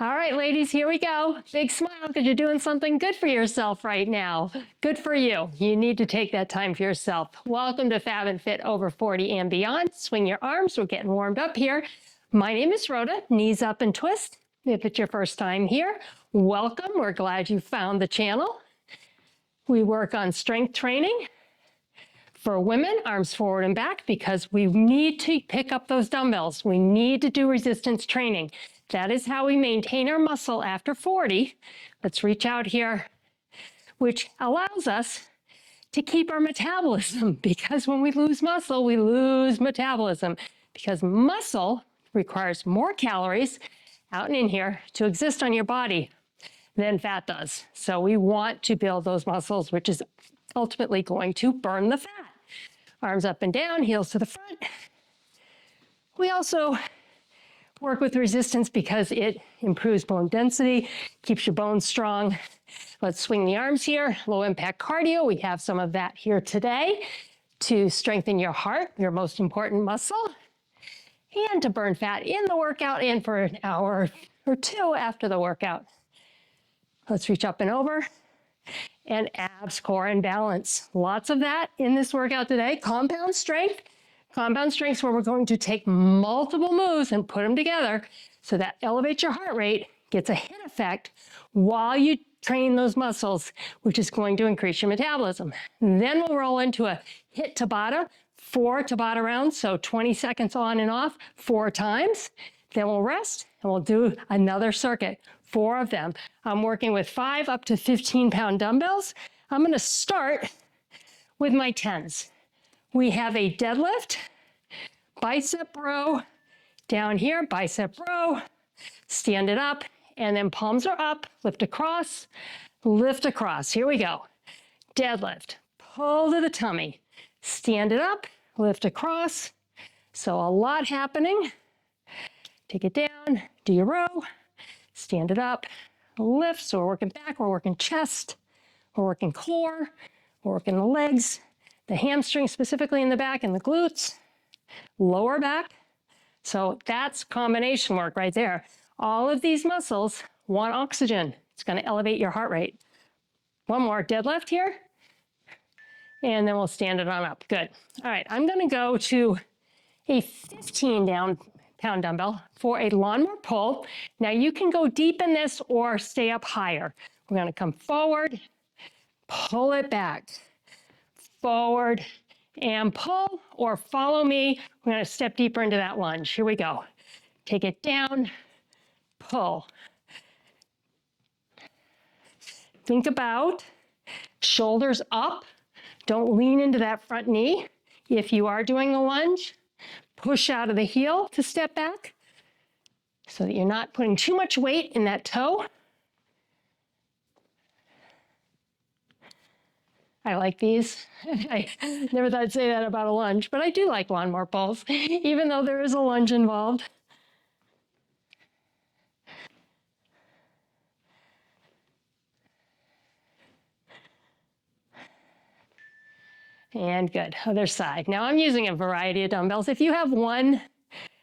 All right, ladies, here we go. Big smile because you're doing something good for yourself right now. Good for you. You need to take that time for yourself. Welcome to Fab and Fit over 40 and beyond. Swing your arms. We're getting warmed up here. My name is Rhoda. Knees up and twist. If it's your first time here, welcome. We're glad you found the channel. We work on strength training for women, arms forward and back, because we need to pick up those dumbbells. We need to do resistance training. That is how we maintain our muscle after 40. Let's reach out here, which allows us to keep our metabolism, because when we lose muscle, we lose metabolism, because muscle requires more calories out and in here to exist on your body than fat does. So we want to build those muscles, which is ultimately going to burn the fat. Arms up and down, heels to the front. We also work with resistance because it improves bone density, keeps your bones strong. Let's swing the arms here. Low impact cardio. We have some of that here today to strengthen your heart, your most important muscle, and to burn fat in the workout and for an hour or two after the workout. Let's reach up and over. And abs, core, and balance. Lots of that in this workout today. Compound strength. Compound strength is where we're going to take multiple moves and put them together so that elevates your heart rate, gets a hit effect while you train those muscles, which is going to increase your metabolism. Then we'll roll into a HIIT Tabata, 4 Tabata rounds, so 20 seconds on and off, 4 times. Then we'll rest and we'll do another circuit, 4 of them. I'm working with 5 up to 15-pound dumbbells. I'm going to start with my 10s. We have a deadlift, bicep row, down here, bicep row, stand it up, and then palms are up, lift across, lift across. Here we go. Deadlift, pull to the tummy, stand it up, lift across. So a lot happening. Take it down, do your row, stand it up, lift. So we're working back, we're working chest, we're working core, we're working the legs, the hamstrings specifically in the back and the glutes, lower back. So that's combination work right there. All of these muscles want oxygen. It's going to elevate your heart rate. One more deadlift here, and then we'll stand it on up. Good. All right, I'm going to go to a 15-pound dumbbell for a lawnmower pull. Now you can go deep in this or stay up higher. We're going to come forward, pull it back, forward and pull, or follow me. We're going to step deeper into that lunge. Here we go. Take it down, pull. Think about shoulders up. Don't lean into that front knee. If you are doing a lunge, push out of the heel to step back so that you're not putting too much weight in that toe. I like these. I never thought I'd say that about a lunge, but I do like lawnmower pulls, even though there is a lunge involved. And good, other side. Now I'm using a variety of dumbbells. If you have one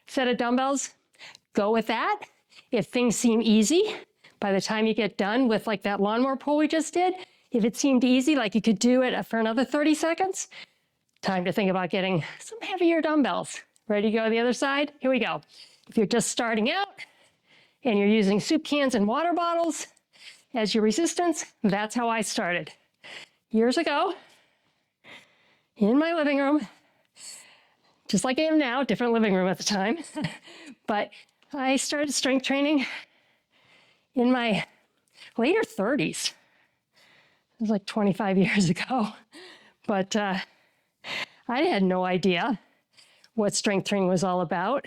set of dumbbells, go with that. If things seem easy, by the time you get done with like that lawnmower pull we just did, if it seemed easy, like you could do it for another 30 seconds, time to think about getting some heavier dumbbells. Ready to go to the other side? Here we go. If you're just starting out and you're using soup cans and water bottles as your resistance, that's how I started. Years ago, in my living room, just like I am now, different living room at the time, but I started strength training in my later 30s. It was like 25 years ago, but I had no idea what strength training was all about.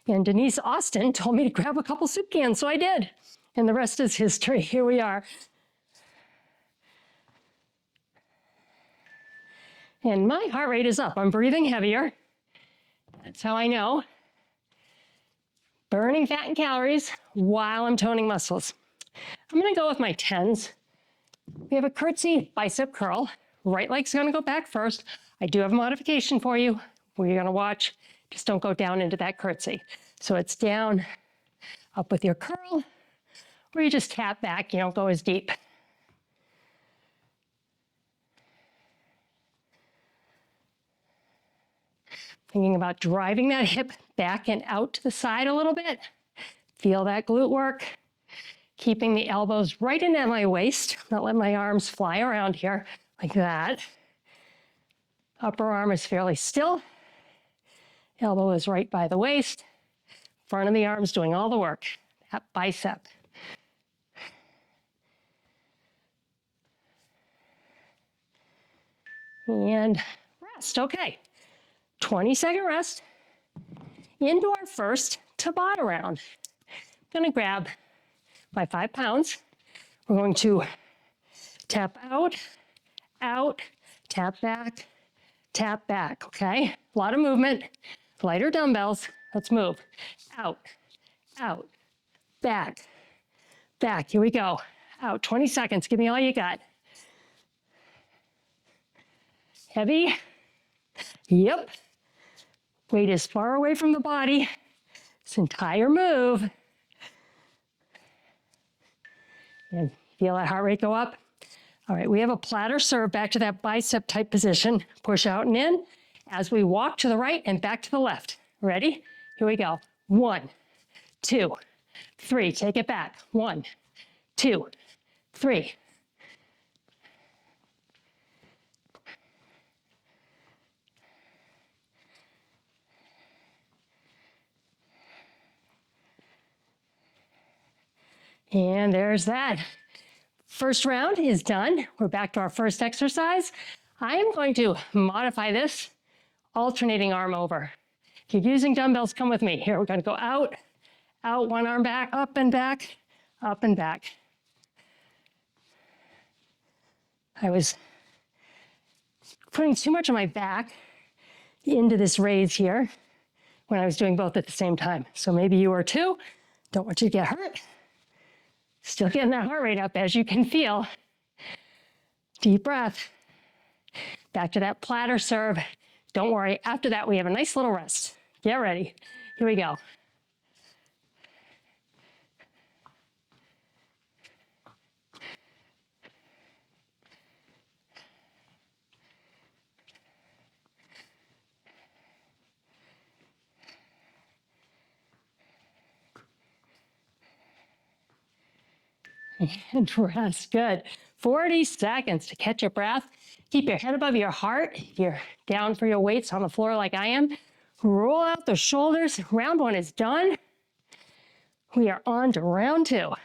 And Denise Austin told me to grab a couple soup cans, so I did. And the rest is history. Here we are. And my heart rate is up. I'm breathing heavier. That's how I know. Burning fat and calories while I'm toning muscles. I'm going to go with my 10s. We have a curtsy bicep curl. Right leg's going to go back first. I do have a modification for you where you're going to watch. Just don't go down into that curtsy. So it's down, up with your curl, or you just tap back, you don't go as deep. Thinking about driving that hip back and out to the side a little bit. Feel that glute work. Keeping the elbows right in at my waist, not letting my arms fly around here like that. Upper arm is fairly still. Elbow is right by the waist. Front of the arm is doing all the work. That bicep. And rest, okay. 20-second rest. Into our first Tabata round. I'm gonna grab my 5 pounds. We're going to tap out, out, tap back, okay? A lot of movement, lighter dumbbells. Let's move. Out, out, back, back. Here we go. Out, 20 seconds. Give me all you got. Heavy. Yep. Weight is far away from the body. This entire move. And feel that heart rate go up. All right, we have a platter serve back to that bicep type position. Push out and in as we walk to the right and back to the left. Ready? Here we go. 1, 2, 3. Take it back. 1, 2, 3. And there's that. First round is done. We're back to our first exercise. I am going to modify this, alternating arm over. If you're using dumbbells, come with me. Here, we're gonna go out, out, one arm back, up and back, up and back. I was putting too much of my back into this raise here when I was doing both at the same time. So maybe you are too. Don't want you to get hurt. Still getting that heart rate up, as you can feel. Deep breath. Back to that platter serve. Don't worry, after that we have a nice little rest. Get ready. Here we go. And rest, good. 40 seconds to catch your breath. Keep your head above your heart. If you're down for your weights on the floor like I am, roll out the shoulders. Round 1 is done. We are on to round 2. All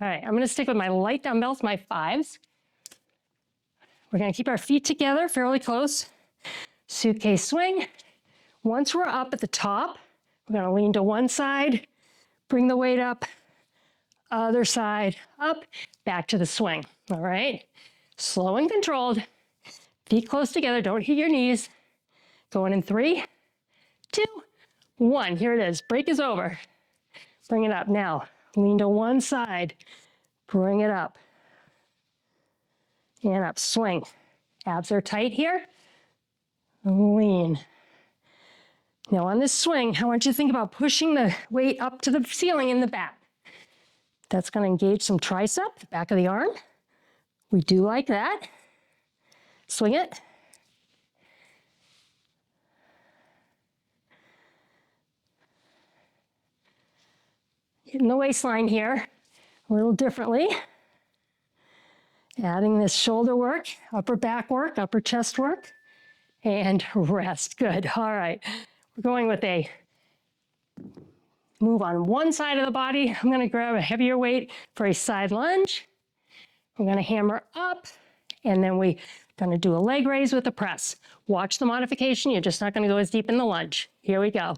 right, I'm gonna stick with my light dumbbells, my 5s. We're gonna keep our feet together fairly close. Suitcase swing. Once we're up at the top, we're gonna lean to one side, bring the weight up, other side, up, back to the swing, all right? Slow and controlled, feet close together, don't hit your knees. Going in 3, 2, 1, here it is, break is over. Bring it up now, lean to one side, bring it up, and up, swing. Abs are tight here, lean. Now on this swing, I want you to think about pushing the weight up to the ceiling in the back. That's going to engage some tricep, the back of the arm. We do like that. Swing it. Hitting the waistline here a little differently. Adding this shoulder work, upper back work, upper chest work, and rest. Good. All right. We're going with a move on one side of the body. I'm going to grab a heavier weight for a side lunge. We're going to hammer up, and then we're going to do a leg raise with a press. Watch the modification. You're just not going to go as deep in the lunge. Here we go.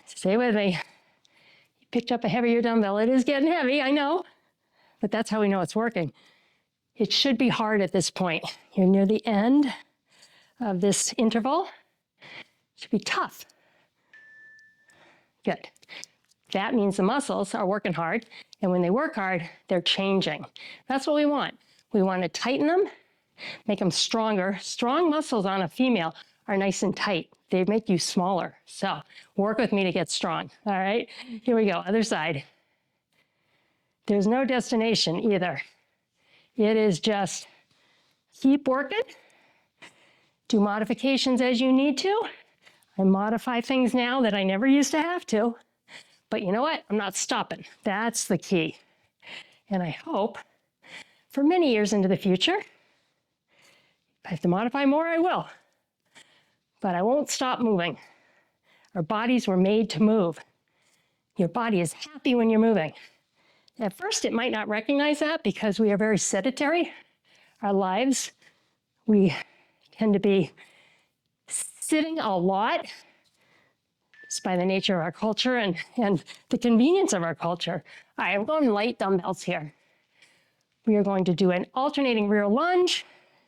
Stay with me. You picked up a heavier dumbbell. It is getting heavy, I know, but that's how we know it's working. It should be hard at this point. You're near the end of this interval. It should be tough. Good. That means the muscles are working hard, and when they work hard, they're changing. That's what we want. We want to tighten them, make them stronger. Strong muscles on a female are nice and tight. They make you smaller. So work with me to get strong. All right, here we go, other side. There's no destination either. It is just keep working, do modifications as you need to. I modify things now that I never used to have to, but you know what? I'm not stopping. That's the key. And I hope for many years into the future, if I have to modify more, I will. But I won't stop moving. Our bodies were made to move. Your body is happy when you're moving. At first, it might not recognize that because we are very sedentary. Our lives, we tend to be sitting a lot just by the nature of our culture and the convenience of our culture. All right, I'm going light dumbbells here. We are going to do an alternating rear lunge,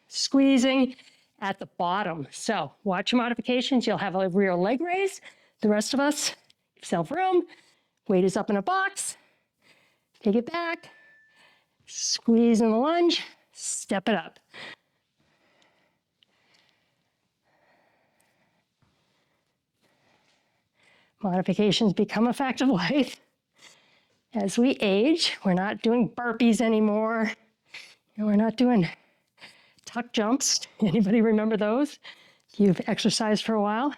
squeezing at the bottom. So watch your modifications. You'll have a rear leg raise. The rest of us, yourself room, weight is up in a box. Take it back, squeeze in the lunge, step it up. Modifications become a fact of life. As we age, we're not doing burpees anymore. We're not doing tuck jumps. Anybody remember those? You've exercised for a while.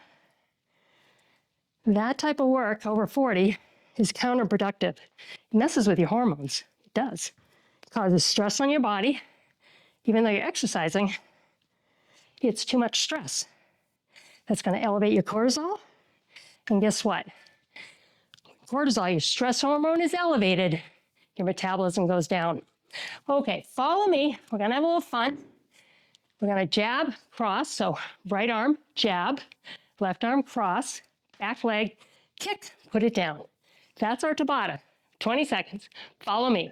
That type of work over 40 is counterproductive. It messes with your hormones. It does. It causes stress on your body. Even though you're exercising, it's too much stress. That's going to elevate your cortisol. And guess what? Cortisol, your stress hormone, is elevated. Your metabolism goes down. Okay, follow me. We're going to have a little fun. We're going to jab, cross. So right arm, jab, left arm, cross, back leg, kick, put it down. That's our Tabata. 20 seconds. Follow me.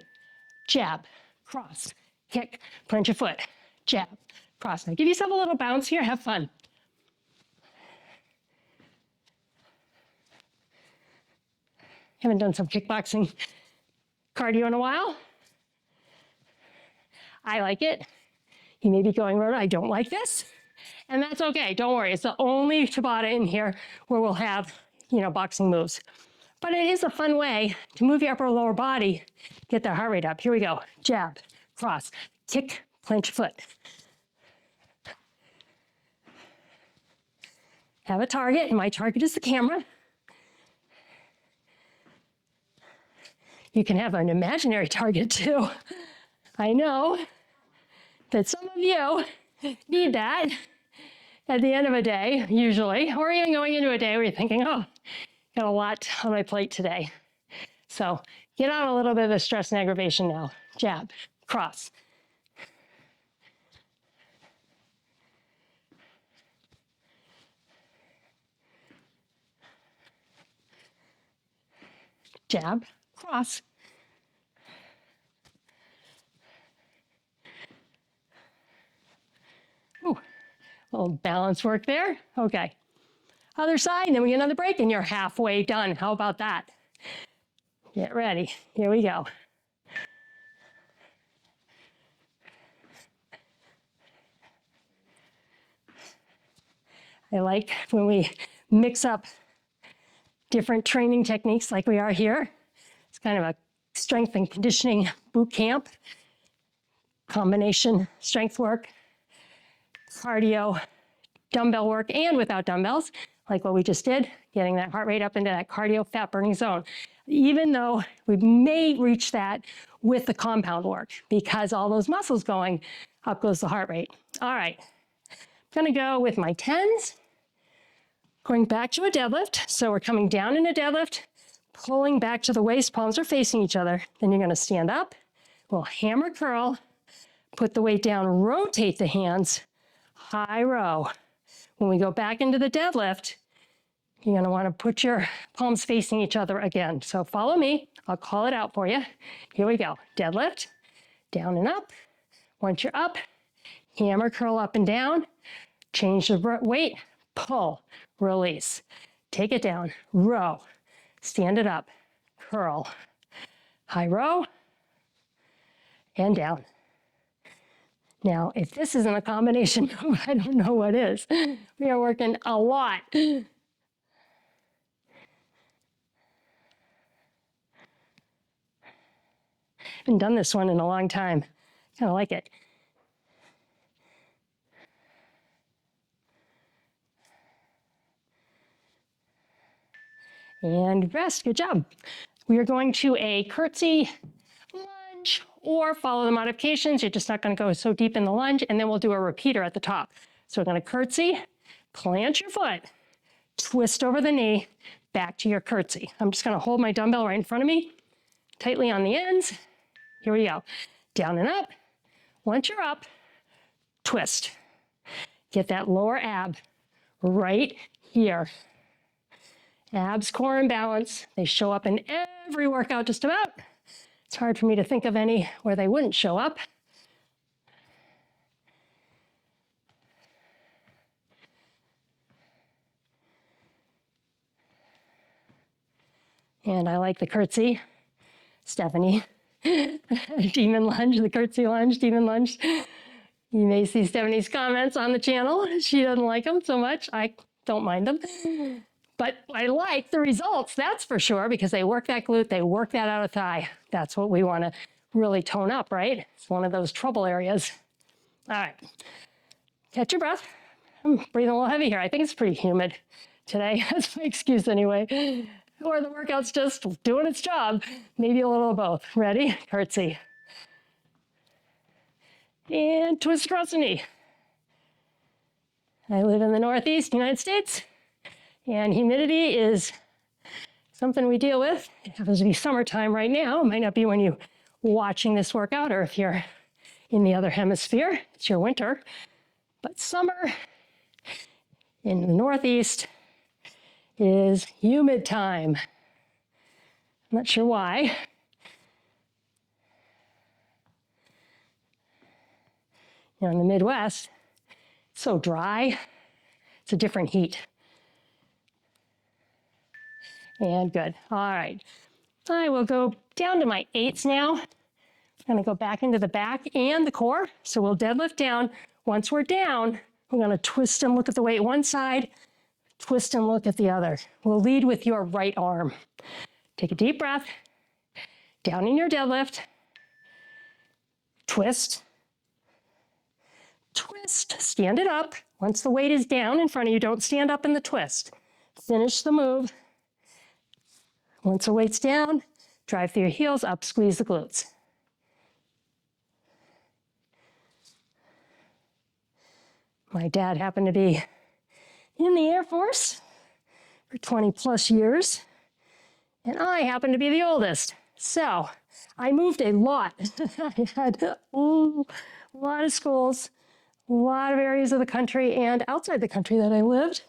Jab, cross, kick, plant your foot. Jab, cross. Now give yourself a little bounce here. Have fun. Haven't done some kickboxing cardio in a while. I like it. You may be going, Rhoda, I don't like this. And that's okay. Don't worry. It's the only Tabata in here where we'll have, boxing moves. But it is a fun way to move your upper and lower body, get the heart rate up. Here we go. Jab, cross, kick, plant your foot. Have a target, and my target is the camera. You can have an imaginary target too. I know that some of you need that at the end of a day, usually, or even going into a day where you're thinking, oh, got a lot on my plate today. So get out a little bit of the stress and aggravation now. Jab, cross. Jab, cross. Ooh, a little balance work there. Okay. Other side, and then we get another break, and you're halfway done. How about that? Get ready. Here we go. I like when we mix up different training techniques like we are here. It's kind of a strength and conditioning boot camp, combination strength work, cardio, dumbbell work, and without dumbbells, like what we just did, getting that heart rate up into that cardio fat burning zone. Even though we may reach that with the compound work, because all those muscles going, up goes the heart rate. All right, I'm gonna go with my 10s, going back to a deadlift. So we're coming down in a deadlift, pulling back to the waist, palms are facing each other. Then you're gonna stand up, we'll hammer curl, put the weight down, rotate the hands, high row. When we go back into the deadlift, you're gonna wanna put your palms facing each other again. So follow me, I'll call it out for you. Here we go, deadlift, down and up, Once you're up, hammer curl up and down, change the weight, pull, release. Take it down, row, stand it up, curl, high row, and down. Now, if this isn't a combination, I don't know what is. We are working a lot. Haven't done this one in a long time. Kind of like it. And rest, good job. We are going to a curtsy, lunge, or follow the modifications. You're just not gonna go so deep in the lunge, and then we'll do a repeater at the top. So we're gonna curtsy, plant your foot, twist over the knee, back to your curtsy. I'm just gonna hold my dumbbell right in front of me, tightly on the ends. Here we go. Down and up. Once you're up, twist. Get that lower ab right here. Abs, core, and balance. They show up in every workout just about. It's hard for me to think of any where they wouldn't show up. And I like the curtsy. Stephanie. Demon lunge, the curtsy lunge, demon lunge. You may see Stephanie's comments on the channel. She doesn't like them so much. I don't mind them. But I like the results, that's for sure, because they work that glute, they work that outer thigh. That's what we want to really tone up, right? It's one of those trouble areas. All right, catch your breath. I'm breathing a little heavy here. I think it's pretty humid today. That's my excuse anyway. Or the workout's just doing its job. Maybe a little of both. Ready? Curtsy. And twist across the knee. I live in the Northeast United States. And humidity is something we deal with. It happens to be summertime right now. It might not be when you're watching this workout, or if you're in the other hemisphere, it's your winter. But summer in the Northeast is humid time. I'm not sure why. You know, in the Midwest, it's so dry. It's a different heat. And good. All right. I will go down to my 8s now. I'm going to go back into the back and the core. So we'll deadlift down. Once we're down, we're going to twist and look at the weight one side, twist and look at the other. We'll lead with your right arm. Take a deep breath. Down in your deadlift. Twist. Twist. Stand it up. Once the weight is down in front of you, don't stand up in the twist. Finish the move. Once the weight's down, drive through your heels, up, squeeze the glutes. My dad happened to be in the Air Force for 20 plus years, and I happen to be the oldest. So I moved a lot. I had a lot of schools, a lot of areas of the country and outside the country that I lived,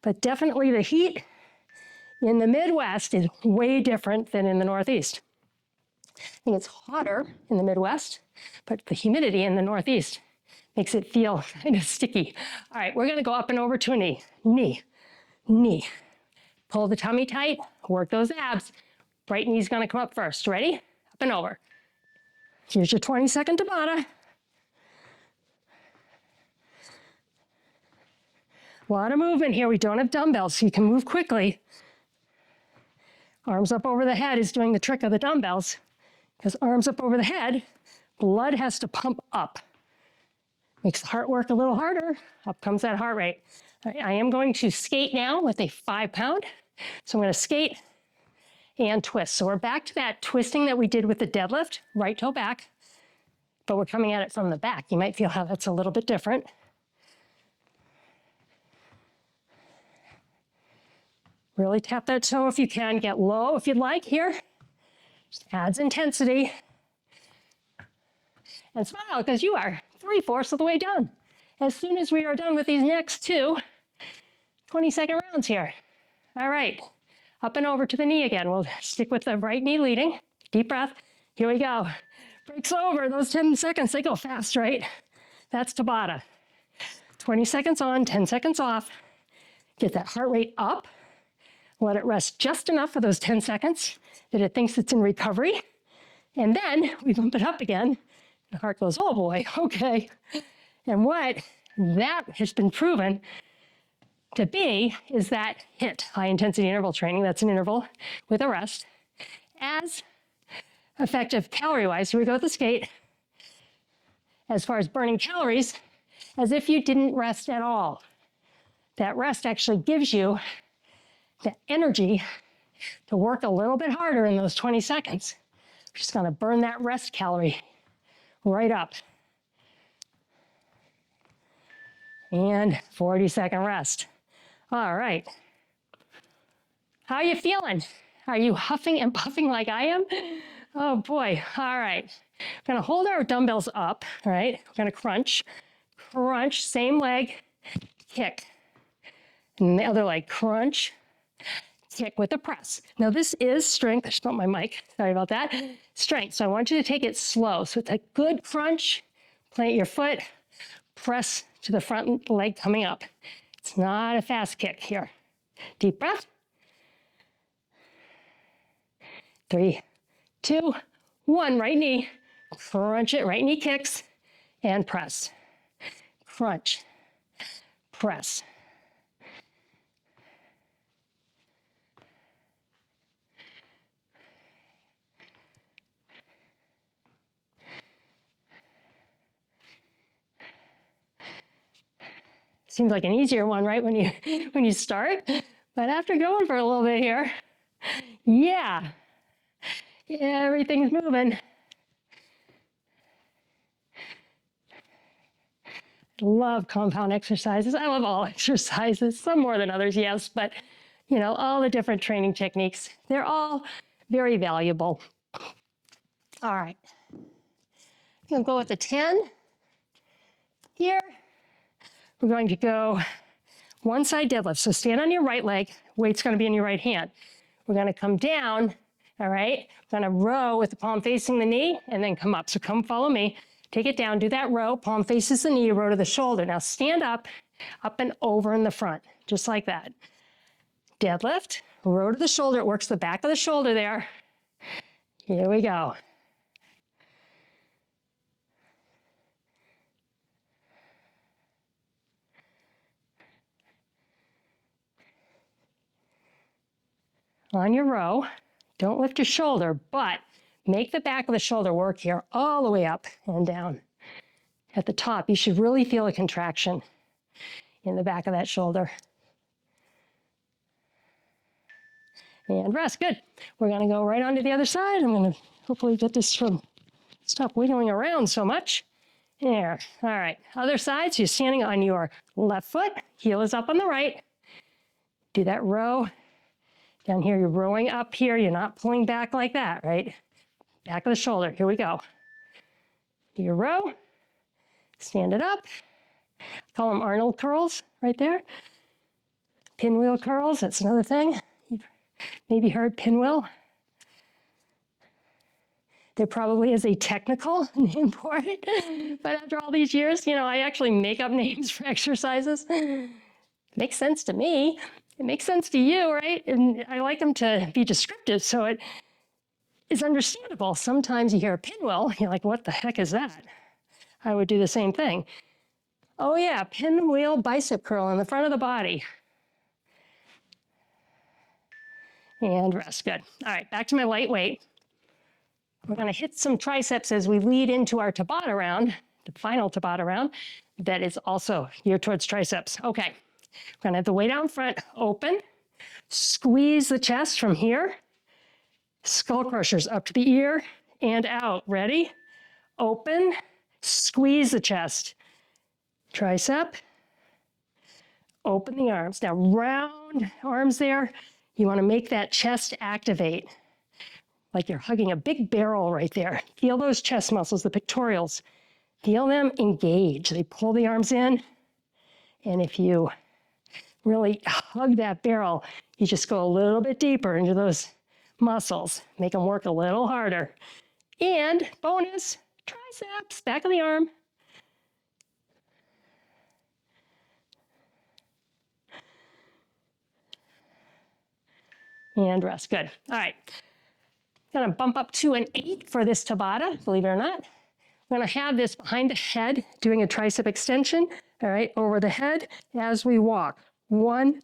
but definitely the heat in the Midwest is way different than in the Northeast. I think it's hotter in the Midwest, but the humidity in the Northeast makes it feel kind of sticky. All right, we're gonna go up and over to a knee. Knee, knee. Pull the tummy tight, work those abs. Right knee's gonna come up first. Ready? Up and over. Here's your 20-second Tabata. A lot of movement here. We don't have dumbbells, so you can move quickly. Arms up over the head is doing the trick of the dumbbells, because arms up over the head, blood has to pump up. Makes the heart work a little harder. Up comes that heart rate. I am going to skate now with a 5-pound. So I'm going to skate and twist. So we're back to that twisting that we did with the deadlift, right toe back, but we're coming at it from the back. You might feel how that's a little bit different. Really tap that toe if you can. Get low if you'd like here. Just adds intensity. And smile, because you are 3/4 of the way done. As soon as we are done with these next two 20-second rounds here. All right, up and over to the knee again. We'll stick with the right knee leading. Deep breath. Here we go. Breaks over. Those 10 seconds, they go fast, right? That's Tabata. 20 seconds on, 10 seconds off. Get that heart rate up. Let it rest just enough for those 10 seconds that it thinks it's in recovery. And then we bump it up again. The heart goes, oh boy, okay. And what that has been proven to be is that HIIT, high intensity interval training, that's an interval with a rest, as effective calorie-wise, here we go with the skate, as far as burning calories, as if you didn't rest at all. That rest actually gives you the energy to work a little bit harder in those 20 seconds. We're just gonna burn that rest calorie right up. And 40-second rest. All right. How are you feeling? Are you huffing and puffing like I am? Oh boy, all right. We're gonna hold our dumbbells up, all right? We're gonna crunch, same leg, kick. And the other leg, crunch, kick with a press. Now this is strength. I just bumped my mic, sorry about that. Strength, so I want you to take it slow. So it's a good crunch, plant your foot, press to the front leg coming up. It's not a fast kick here. Deep breath. 3, 2, 1, right knee. Crunch it, right knee kicks, and press. Crunch, press. Seems like an easier one, right, when you start? But after going for a little bit here, yeah, everything's moving. I love compound exercises. I love all exercises, some more than others, yes, but you know, all the different training techniques, they're all very valuable. All right, I'm gonna go with the 10 here. We're going to go one side deadlift. So stand on your right leg, weight's gonna be in your right hand. We're gonna come down, all right? We're gonna row with the palm facing the knee and then come up. So come follow me, take it down, do that row, palm faces the knee, row to the shoulder. Now stand up and over in the front, just like that. Deadlift, row to the shoulder, it works the back of the shoulder there. Here we go. On your row, don't lift your shoulder, but make the back of the shoulder work here all the way up and down. At the top, you should really feel a contraction in the back of that shoulder. And rest, good. We're gonna go right onto the other side. I'm gonna hopefully get this to stop wiggling around so much. There, all right. Other side, so you're standing on your left foot, heel is up on the right. Do that row. Down here, you're rowing up here. You're not pulling back like that, right? Back of the shoulder. Here we go. Do your row. Stand it up. Call them Arnold curls right there. Pinwheel curls, that's another thing. You've maybe heard pinwheel. There probably is a technical name for it. But after all these years, you know, I actually make up names for exercises. Makes sense to me. It makes sense to you, right? And I like them to be descriptive so it is understandable. Sometimes you hear a pinwheel, you're like, what the heck is that? I would do the same thing. Oh yeah, pinwheel bicep curl in the front of the body. And rest, good. All right, back to my lightweight. We're gonna hit some triceps as we lead into our Tabata round, the final Tabata round, that is also geared towards triceps. Okay. We're gonna have the weight out in front, open, squeeze the chest from here, skull crushers up to the ear and out. Ready? Open, squeeze the chest, tricep, open the arms. Now round arms there, you wanna make that chest activate, like you're hugging a big barrel right there. Feel those chest muscles, the pectorals, feel them engage. They pull the arms in, and if you really hug that barrel, you just go a little bit deeper into those muscles, make them work a little harder. And bonus, triceps, back of the arm. And rest, good. All right, gonna bump up to an 8 for this Tabata, believe it or not. I'm gonna have this behind the head, doing a tricep extension, all right, over the head as we walk. 1,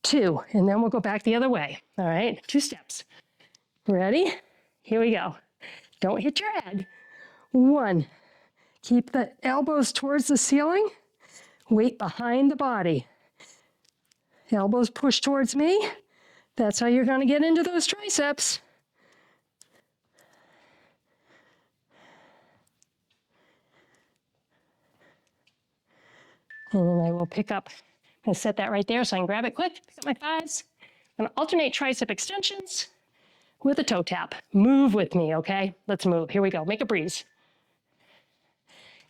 2, and then we'll go back the other way, all right? 2 steps. Ready? Here we go. Don't hit your head. 1, keep the elbows towards the ceiling, weight behind the body. Elbows push towards me. That's how you're gonna get into those triceps. And then I will pick up, I'm gonna set that right there so I can grab it quick, pick up my thighs. I'm gonna alternate tricep extensions with a toe tap. Move with me, okay? Let's move, here we go, make a breeze.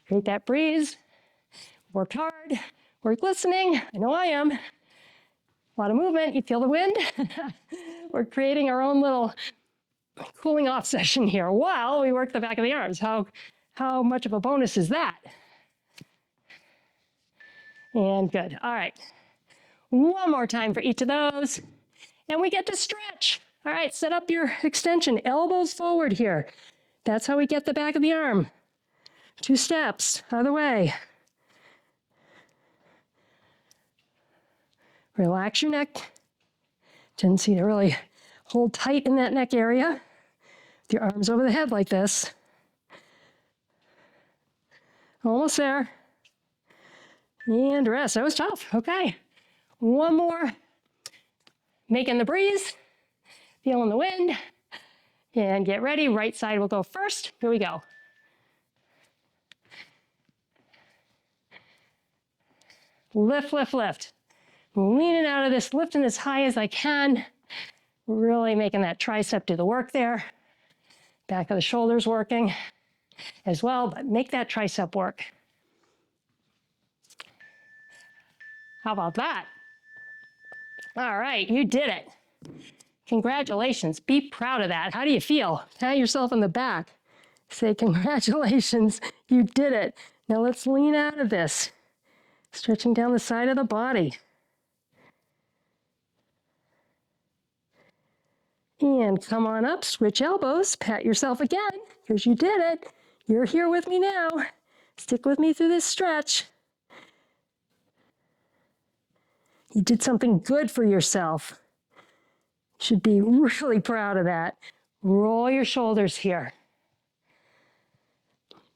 Create that breeze, worked hard, work listening, I know I am. A lot of movement, you feel the wind? We're creating our own little cooling off session here while we work the back of the arms. How much of a bonus is that? And good, all right. One more time for each of those. And we get to stretch. All right, set up your extension, elbows forward here. That's how we get the back of the arm. 2 steps, out of the way. Relax your neck. Tendency to really hold tight in that neck area. With your arms over the head like this. Almost there. And rest, that was tough, okay. One more. Making the breeze, feeling the wind. And get ready, right side will go first. Here we go. Lift, lift, lift. Leaning out of this, lifting as high as I can. Really making that tricep do the work there. Back of the shoulders working as well, but make that tricep work. How about that? All right, you did it. Congratulations, be proud of that. How do you feel? Pat yourself on the back. Say, congratulations, you did it. Now let's lean out of this. Stretching down the side of the body. And come on up, switch elbows, pat yourself again, because you did it. You're here with me now. Stick with me through this stretch. You did something good for yourself. You should be really proud of that. Roll your shoulders here.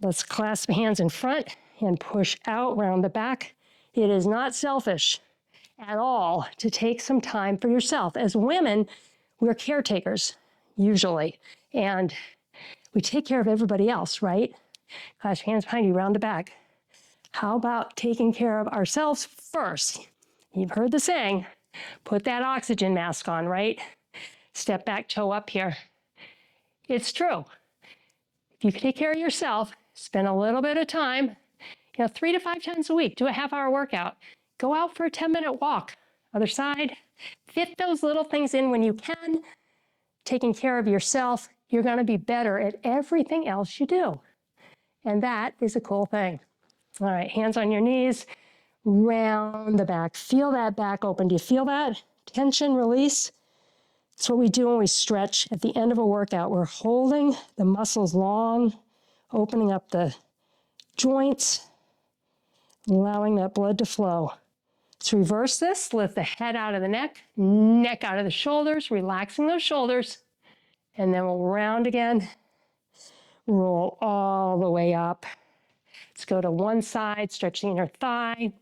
Let's clasp hands in front and push out round the back. It is not selfish at all to take some time for yourself. As women, we're caretakers, usually, and we take care of everybody else, right? Clasp hands behind you, round the back. How about taking care of ourselves first? You've heard the saying, put that oxygen mask on, right? Step back, toe up here. It's true. If you can take care of yourself, spend a little bit of time, 3 to 5 times a week, do a half-hour workout. Go out for a 10-minute walk. Other side, fit those little things in when you can. Taking care of yourself, you're going to be better at everything else you do. And that is a cool thing. All right, hands on your knees, round the back. Feel that back open. Do you feel that? Tension, release. It's what we do when we stretch at the end of a workout. We're holding the muscles long, opening up the joints, allowing that blood to flow. Let's reverse this. Lift the head out of the neck, neck out of the shoulders, relaxing those shoulders. And then we'll round again. Roll all the way up. Let's go to one side, stretch the inner thigh.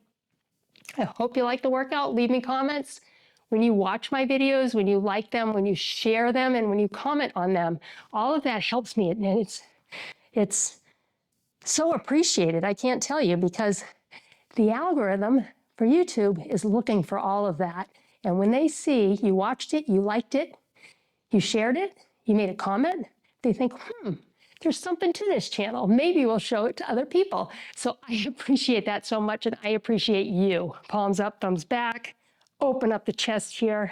I hope you like the workout. Leave me comments. When you watch my videos, when you like them, when you share them, and when you comment on them, all of that helps me. And it's so appreciated, I can't tell you, because the algorithm for YouTube is looking for all of that. And when they see you watched it, you liked it, you shared it, you made a comment, they think, there's something to this channel. Maybe we'll show it to other people. So I appreciate that so much, and I appreciate you. Palms up, thumbs back, open up the chest here.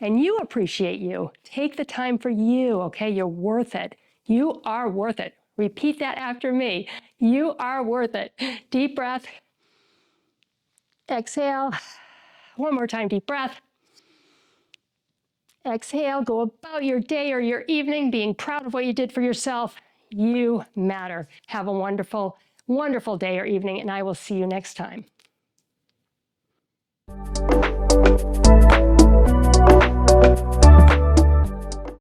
And you appreciate you. Take the time for you, okay? You're worth it. You are worth it. Repeat that after me. You are worth it. Deep breath. Exhale. One more time, deep breath. Exhale, go about your day or your evening being proud of what you did for yourself. You matter. Have a wonderful, wonderful day or evening, and I will see you next time.